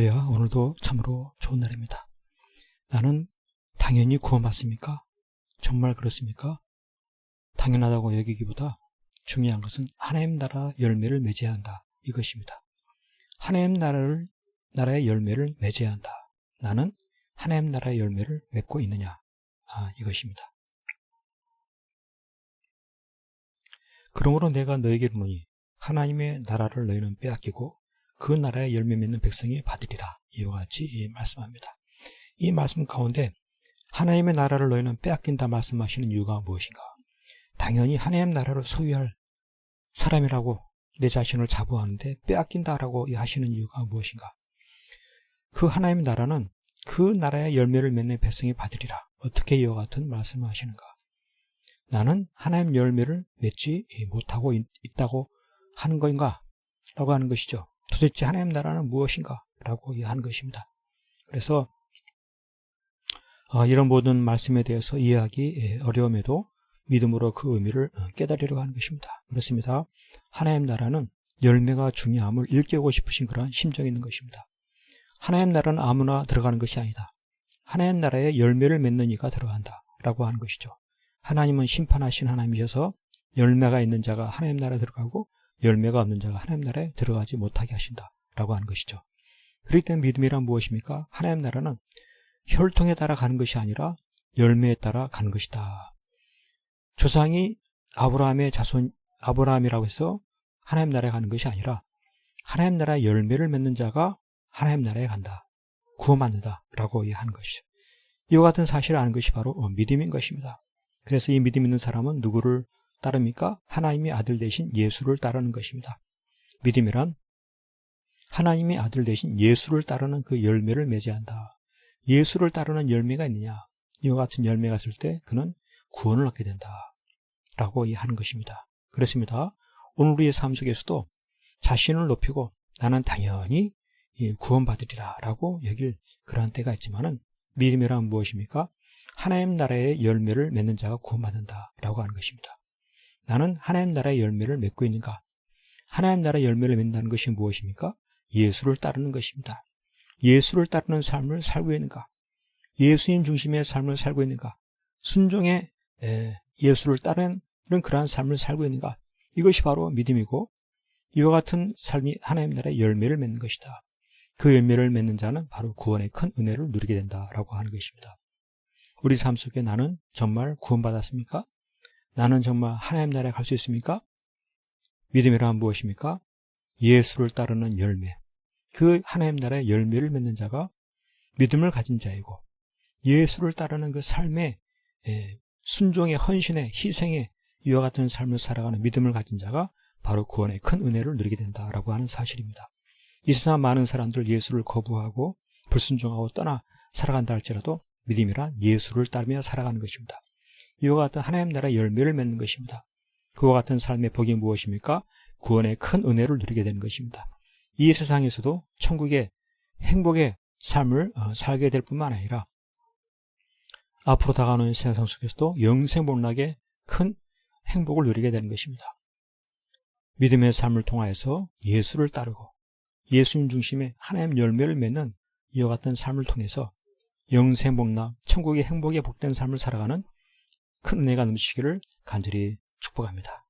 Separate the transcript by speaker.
Speaker 1: 오늘도 참으로 좋은 날입니다. 나는 당연히 구원받습니까? 정말 그렇습니까? 당연하다고 여기기보다 중요한 것은 하나님 나라 열매를 맺어야 한다. 이것입니다. 하나님 나라의 열매를 맺어야 한다. 나는 하나님 나라의 열매를 맺고 있느냐? 이것입니다. 그러므로 내가 너에게 이르노니 하나님의 나라를 너희는 빼앗기고 그 나라의 열매 맺는 백성이 받으리라. 이와 같이 말씀합니다. 이 말씀 가운데 하나님의 나라를 너희는 빼앗긴다 말씀하시는 이유가 무엇인가? 당연히 하나님 나라를 소유할 사람이라고 내 자신을 자부하는데 빼앗긴다라고 하시는 이유가 무엇인가? 그 하나님의 나라는 그 나라의 열매를 맺는 백성이 받으리라. 어떻게 이와 같은 말씀을 하시는가? 나는 하나님 열매를 맺지 못하고 있다고 하는 것인가? 라고 하는 것이죠. 도대체 하나님 나라는 무엇인가? 라고 하는 것입니다. 그래서 이런 모든 말씀에 대해서 이해하기 어려움에도 믿음으로 그 의미를 깨달으려고 하는 것입니다. 그렇습니다. 하나님 나라는 열매가 중요함을 일깨우고 싶으신 그러한 심정이 있는 것입니다. 하나님 나라는 아무나 들어가는 것이 아니다. 하나님 나라에 열매를 맺는 이가 들어간다 라고 하는 것이죠. 하나님은 심판하신 하나님이셔서 열매가 있는 자가 하나님 나라에 들어가고 열매가 없는 자가 하나님 나라에 들어가지 못하게 하신다 라고 하는 것이죠. 그렇기 때문에 믿음이란 무엇입니까? 하나님 나라는 혈통에 따라 가는 것이 아니라 열매에 따라 가는 것이다. 조상이 아브라함의 자손 아브라함이라고 해서 하나님 나라에 가는 것이 아니라 하나님 나라의 열매를 맺는 자가 하나님 나라에 간다. 구원받는다 라고 하는 것이죠. 이와 같은 사실을 아는 것이 바로 믿음인 것입니다. 그래서 이 믿음 있는 사람은 누구를 따릅니까? 하나님의 아들 되신 예수를 따르는 것입니다. 믿음이란 하나님의 아들 되신 예수를 따르는 그 열매를 맺어야 한다. 예수를 따르는 열매가 있느냐? 이와 같은 열매가 있을 때 그는 구원을 얻게 된다. 라고 하는 것입니다. 그렇습니다. 오늘 우리의 삶 속에서도 자신을 높이고 나는 당연히 구원받으리라 라고 여길 그러한 때가 있지만은 믿음이란 무엇입니까? 하나님 나라의 열매를 맺는 자가 구원받는다 라고 하는 것입니다. 나는 하나님 나라의 열매를 맺고 있는가? 하나님 나라의 열매를 맺는다는 것이 무엇입니까? 예수를 따르는 것입니다. 예수를 따르는 삶을 살고 있는가? 예수님 중심의 삶을 살고 있는가? 순종의 예수를 따르는 그러한 삶을 살고 있는가? 이것이 바로 믿음이고 이와 같은 삶이 하나님 나라의 열매를 맺는 것이다. 그 열매를 맺는 자는 바로 구원의 큰 은혜를 누리게 된다라고 하는 것입니다. 우리 삶 속에 나는 정말 구원받았습니까? 나는 정말 하나님 나라에 갈 수 있습니까? 믿음이란 무엇입니까? 예수를 따르는 열매. 그 하나님 나라의 열매를 맺는 자가 믿음을 가진 자이고 예수를 따르는 그 삶의 순종의 헌신의 희생의 이와 같은 삶을 살아가는 믿음을 가진 자가 바로 구원의 큰 은혜를 누리게 된다라고 하는 사실입니다. 이 세상 많은 사람들 예수를 거부하고 불순종하고 떠나 살아간다 할지라도 믿음이란 예수를 따르며 살아가는 것입니다. 이와 같은 하나님 나라의 열매를 맺는 것입니다. 그와 같은 삶의 복이 무엇입니까? 구원의 큰 은혜를 누리게 되는 것입니다. 이 세상에서도 천국의 행복의 삶을 살게 될 뿐만 아니라 앞으로 다가오는 세상 속에서도 영생복락의 큰 행복을 누리게 되는 것입니다. 믿음의 삶을 통하여서 예수를 따르고 예수님 중심의 하나님 열매를 맺는 이와 같은 삶을 통해서 영생복락, 천국의 행복에 복된 삶을 살아가는 큰 은혜가 넘치기를 간절히 축복합니다.